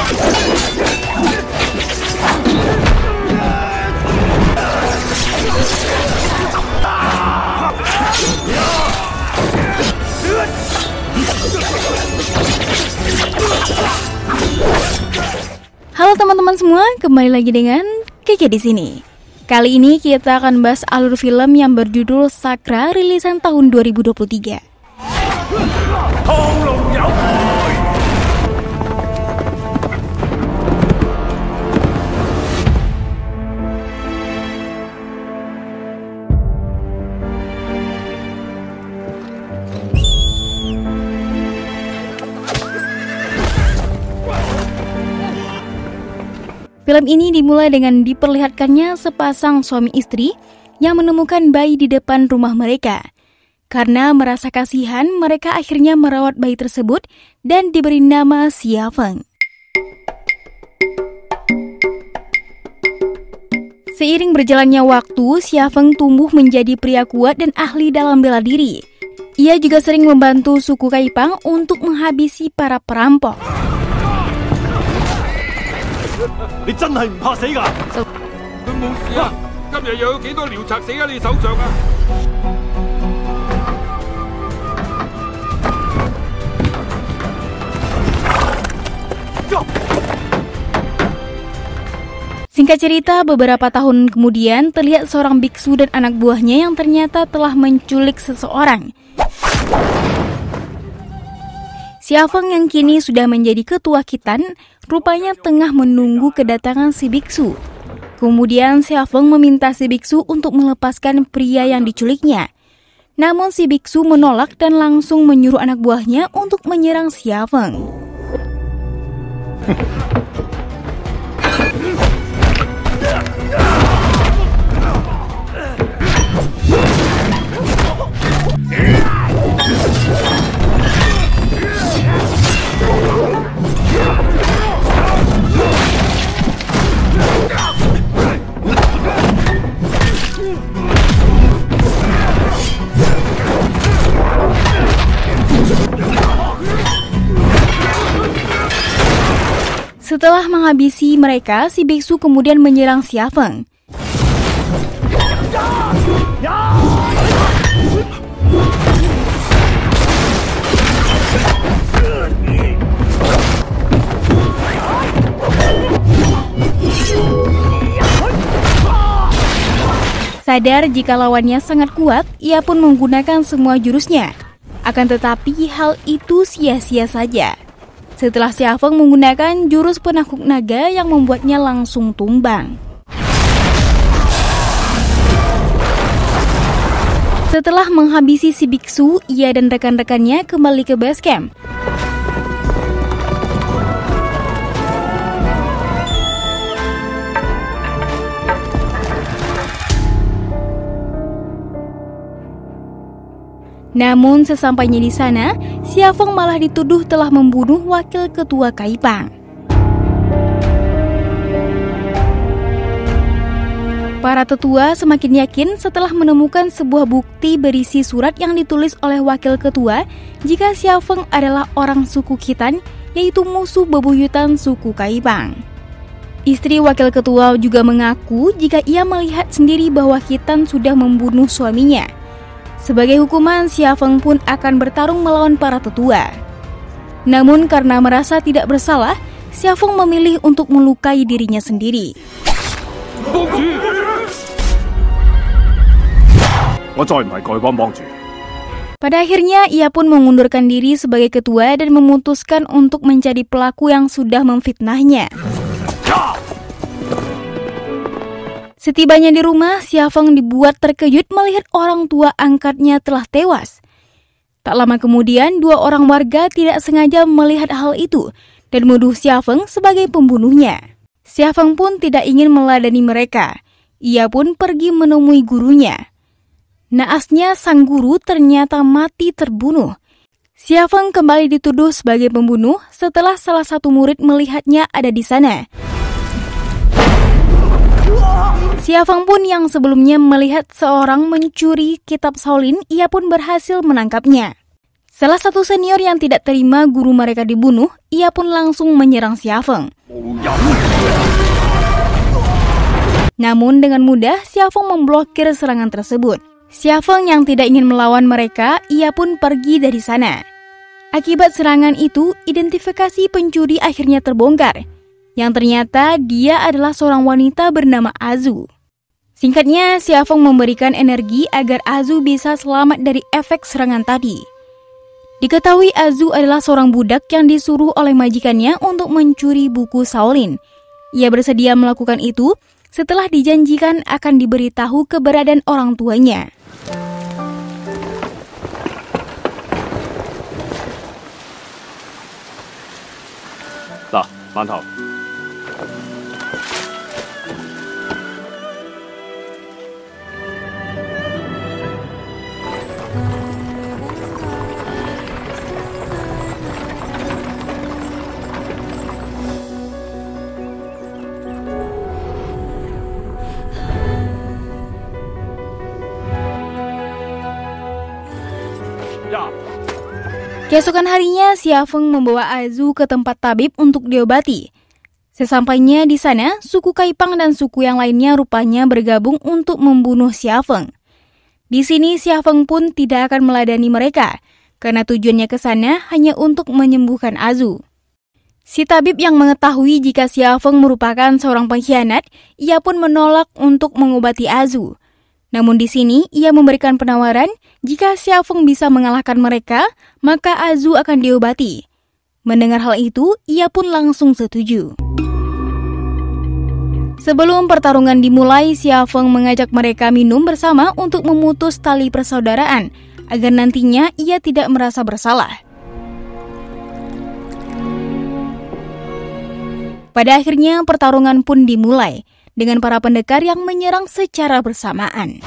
Halo teman-teman semua, kembali lagi dengan Keke di sini. Kali ini kita akan bahas alur film yang berjudul Sakra rilisan tahun 2023. Film ini dimulai dengan diperlihatkannya sepasang suami istri yang menemukan bayi di depan rumah mereka. Karena merasa kasihan, mereka akhirnya merawat bayi tersebut dan diberi nama Xia Feng. Seiring berjalannya waktu, Xia Feng tumbuh menjadi pria kuat dan ahli dalam bela diri. Ia juga sering membantu suku Kaipang untuk menghabisi para perampok. 你真係唔怕死㗎？佢冇事啊！今日又有幾多寮賊死喺你手上啊？ Singkat cerita, beberapa tahun kemudian terlihat seorang biksu dan anak buahnya yang ternyata telah menculik seseorang. Xia Feng yang kini sudah menjadi ketua Khitan, rupanya tengah menunggu kedatangan si biksu. Kemudian Xia Feng meminta si biksu untuk melepaskan pria yang diculiknya. Namun si biksu menolak dan langsung menyuruh anak buahnya untuk menyerang Xia Feng. Setelah menghabisi mereka, si biksu kemudian menyerang Xia Feng. Sadar jika lawannya sangat kuat, ia pun menggunakan semua jurusnya. Akan tetapi hal itu sia-sia saja. Setelah Xia Feng menggunakan jurus penakut naga yang membuatnya langsung tumbang. Setelah menghabisi si biksu, ia dan rekan-rekannya kembali ke base camp. Namun sesampainya di sana, Xia Feng malah dituduh telah membunuh wakil ketua Kaipang. Para tetua semakin yakin setelah menemukan sebuah bukti berisi surat yang ditulis oleh wakil ketua jika Xia Feng adalah orang suku Khitan, yaitu musuh bebuyutan suku Kaipang. Istri wakil ketua juga mengaku jika ia melihat sendiri bahwa Khitan sudah membunuh suaminya. Sebagai hukuman, Xia Feng pun akan bertarung melawan para tetua. Namun karena merasa tidak bersalah, Xia Feng memilih untuk melukai dirinya sendiri. Pada akhirnya, ia pun mengundurkan diri sebagai ketua dan memutuskan untuk mencari pelaku yang sudah memfitnahnya. Setibanya di rumah, Xia Feng dibuat terkejut melihat orang tua angkatnya telah tewas. Tak lama kemudian, dua orang warga tidak sengaja melihat hal itu dan menuduh Xia Feng sebagai pembunuhnya. Xia Feng pun tidak ingin meladani mereka. Ia pun pergi menemui gurunya. Naasnya sang guru ternyata mati terbunuh. Xia Feng kembali dituduh sebagai pembunuh setelah salah satu murid melihatnya ada di sana. Xia Feng pun yang sebelumnya melihat seorang mencuri kitab Shaolin, ia pun berhasil menangkapnya. Salah satu senior yang tidak terima guru mereka dibunuh, ia pun langsung menyerang Xia Feng. Namun dengan mudah, Xia Feng memblokir serangan tersebut. Xia Feng yang tidak ingin melawan mereka, ia pun pergi dari sana. Akibat serangan itu, identifikasi pencuri akhirnya terbongkar, yang ternyata dia adalah seorang wanita bernama Azu. Singkatnya, Xia Feng memberikan energi agar Azu bisa selamat dari efek serangan tadi. Diketahui Azu adalah seorang budak yang disuruh oleh majikannya untuk mencuri buku Shaolin. Ia bersedia melakukan itu setelah dijanjikan akan diberitahu keberadaan orang tuanya. Nah, mantap. Keesokan harinya, Xia Feng membawa Azu ke tempat tabib untuk diobati. Sesampainya di sana, suku Kaipang dan suku yang lainnya rupanya bergabung untuk membunuh Xia Feng. Di sini, Xia Feng pun tidak akan meladani mereka, karena tujuannya ke sana hanya untuk menyembuhkan Azu. Si tabib yang mengetahui jika Xia Feng merupakan seorang pengkhianat, ia pun menolak untuk mengobati Azu. Namun di sini, ia memberikan penawaran jika Xia Feng bisa mengalahkan mereka, maka Azu akan diobati. Mendengar hal itu, ia pun langsung setuju. Sebelum pertarungan dimulai, Xia Feng mengajak mereka minum bersama untuk memutus tali persaudaraan, agar nantinya ia tidak merasa bersalah. Pada akhirnya, pertarungan pun dimulai, dengan para pendekar yang menyerang secara bersamaan.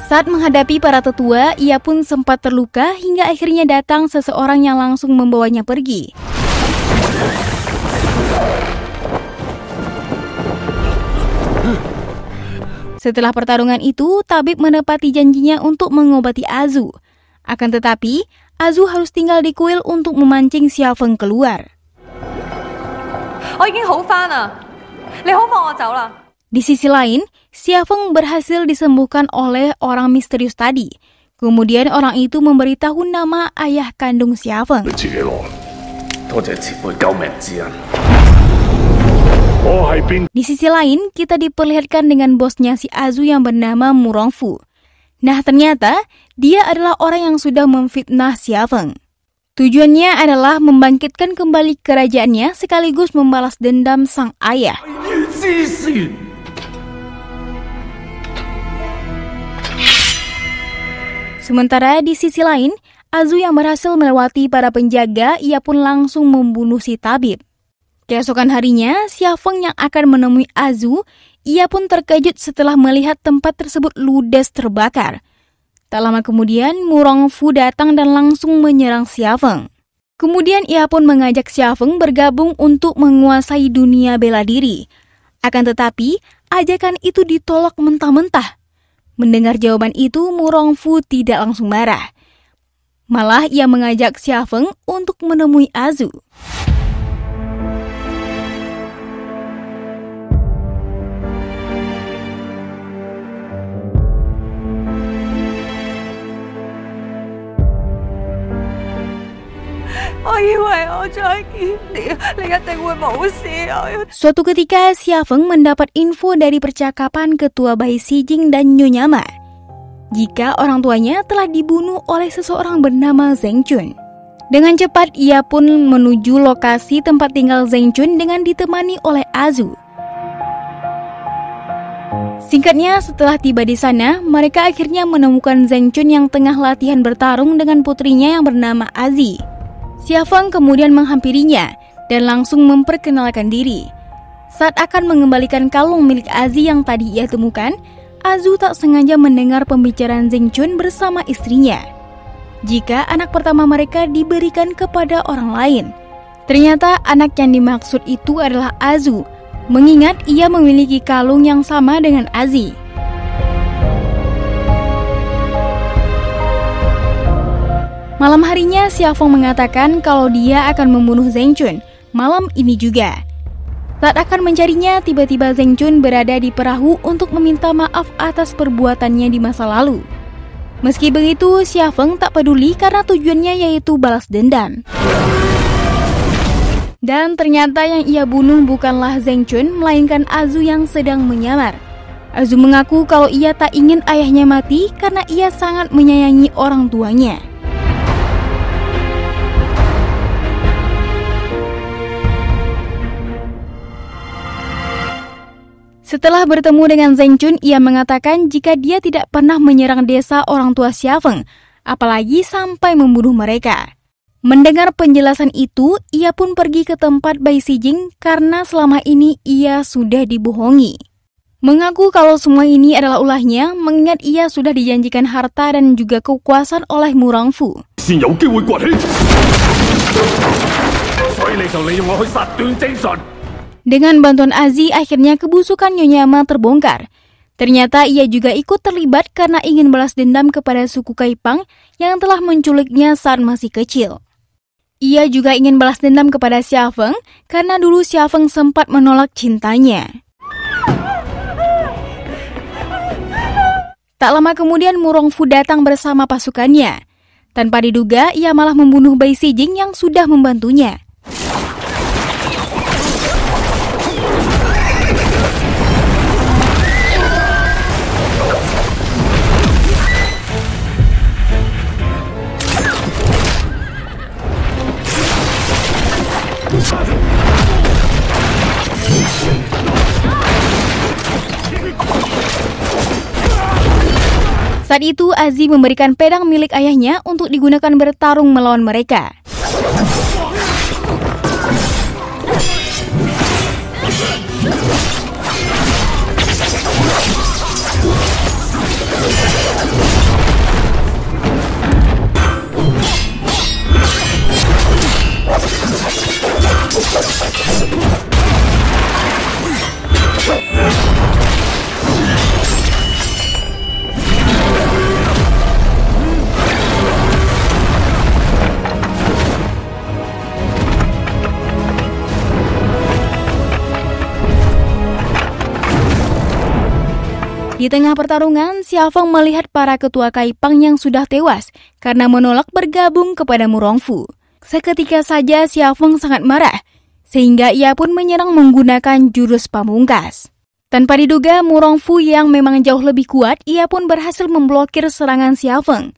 Saat menghadapi para tetua, ia pun sempat terluka hingga akhirnya datang seseorang yang langsung membawanya pergi. Setelah pertarungan itu, tabib menepati janjinya untuk mengobati Azu. Akan tetapi, Azu harus tinggal di kuil untuk memancing Xia Feng keluar. Di sisi lain, Xia Feng berhasil disembuhkan oleh orang misterius tadi. Kemudian orang itu memberitahu nama ayah kandung Xia Feng. Di sisi lain, kita diperlihatkan dengan bosnya si Azu yang bernama Murongfu. Nah, ternyata dia adalah orang yang sudah memfitnah Xia Feng. Tujuannya adalah membangkitkan kembali kerajaannya sekaligus membalas dendam sang ayah. Sementara di sisi lain, Azu yang berhasil melewati para penjaga, ia pun langsung membunuh si tabib. Keesokan harinya, Xia Feng yang akan menemui Azu, ia pun terkejut setelah melihat tempat tersebut ludes terbakar. Tak lama kemudian, Murongfu datang dan langsung menyerang Xia Feng. Kemudian ia pun mengajak Xia Feng bergabung untuk menguasai dunia bela diri. Akan tetapi, ajakan itu ditolak mentah-mentah. Mendengar jawaban itu, Mu Rongfu tidak langsung marah. Malah ia mengajak Xia Feng untuk menemui Azu. Suatu ketika, Xia Feng mendapat info dari percakapan ketua Bai Xijing dan Nyonya Ma jika orang tuanya telah dibunuh oleh seseorang bernama Zheng Chun. Dengan cepat, ia pun menuju lokasi tempat tinggal Zheng Chun dengan ditemani oleh Azu. Singkatnya, setelah tiba di sana, mereka akhirnya menemukan Zheng Chun yang tengah latihan bertarung dengan putrinya yang bernama Azi. Xia Feng kemudian menghampirinya dan langsung memperkenalkan diri. Saat akan mengembalikan kalung milik Azi yang tadi ia temukan, Azu tak sengaja mendengar pembicaraan Zheng Chun bersama istrinya. Jika anak pertama mereka diberikan kepada orang lain. Ternyata anak yang dimaksud itu adalah Azu, mengingat ia memiliki kalung yang sama dengan Azi. Malam harinya, Xia Feng mengatakan kalau dia akan membunuh Zheng Chun malam ini juga. Saat akan mencarinya, tiba-tiba Zheng Chun berada di perahu untuk meminta maaf atas perbuatannya di masa lalu. Meski begitu, Xia Feng tak peduli karena tujuannya yaitu balas dendam. Dan ternyata yang ia bunuh bukanlah Zheng Chun, melainkan Azu yang sedang menyamar. Azu mengaku kalau ia tak ingin ayahnya mati karena ia sangat menyayangi orang tuanya. Setelah bertemu dengan Zheng Chun, ia mengatakan jika dia tidak pernah menyerang desa orang tua Xia Feng, apalagi sampai membunuh mereka. Mendengar penjelasan itu, ia pun pergi ke tempat Bai Xijing karena selama ini ia sudah dibohongi. Mengaku kalau semua ini adalah ulahnya, mengingat ia sudah dijanjikan harta dan juga kekuasaan oleh Mu Rongfu. Dengan bantuan Azi, akhirnya kebusukan Nyonya Ma terbongkar. Ternyata ia juga ikut terlibat karena ingin balas dendam kepada suku Kaipang yang telah menculiknya saat masih kecil. Ia juga ingin balas dendam kepada Xia Feng karena dulu Xia Feng sempat menolak cintanya. Tak lama kemudian Mu Rongfu datang bersama pasukannya. Tanpa diduga, ia malah membunuh Bai Xijing yang sudah membantunya. Saat itu, Azi memberikan pedang milik ayahnya untuk digunakan bertarung melawan mereka. Di tengah pertarungan, Xia Feng melihat para ketua Kaipang yang sudah tewas karena menolak bergabung kepada Mu Rongfu. Seketika saja Xia Feng sangat marah, sehingga ia pun menyerang menggunakan jurus pamungkas. Tanpa diduga, Mu Rongfu yang memang jauh lebih kuat, ia pun berhasil memblokir serangan Xia Feng.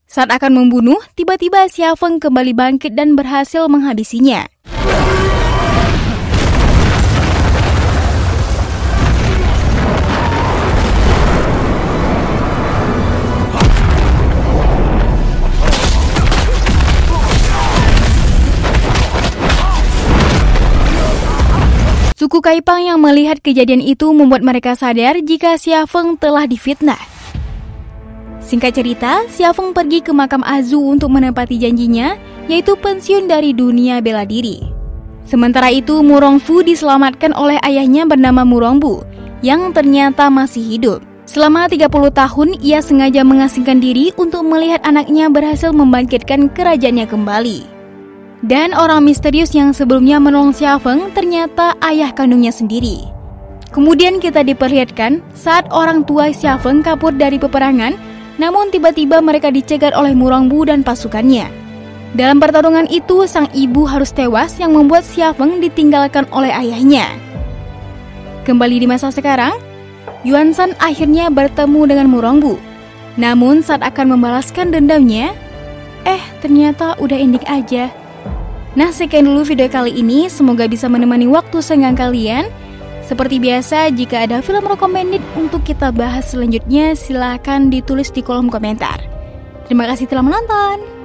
Saat akan membunuh, tiba-tiba Xia Feng kembali bangkit dan berhasil menghabisinya. Suku Kaipang yang melihat kejadian itu membuat mereka sadar jika Xia Feng telah difitnah. Singkat cerita, Xia Feng pergi ke makam Azu untuk menepati janjinya, yaitu pensiun dari dunia bela diri. Sementara itu, Mu Rongfu diselamatkan oleh ayahnya bernama Mu Rongbu, yang ternyata masih hidup. Selama 30 tahun, ia sengaja mengasingkan diri untuk melihat anaknya berhasil membangkitkan kerajaannya kembali. Dan orang misterius yang sebelumnya menolong Xia Feng ternyata ayah kandungnya sendiri. Kemudian kita diperlihatkan saat orang tua Xia Feng kabur dari peperangan, namun tiba-tiba mereka dicegat oleh Murongbu dan pasukannya. Dalam pertarungan itu, sang ibu harus tewas yang membuat Xia Feng ditinggalkan oleh ayahnya. Kembali di masa sekarang, Yuan Shan akhirnya bertemu dengan Murongbu. Namun saat akan membalaskan dendamnya, ternyata udah ending aja. Nah, sekian dulu video kali ini, semoga bisa menemani waktu senggang kalian. Seperti biasa, jika ada film recommended untuk kita bahas selanjutnya, silahkan ditulis di kolom komentar. Terima kasih telah menonton.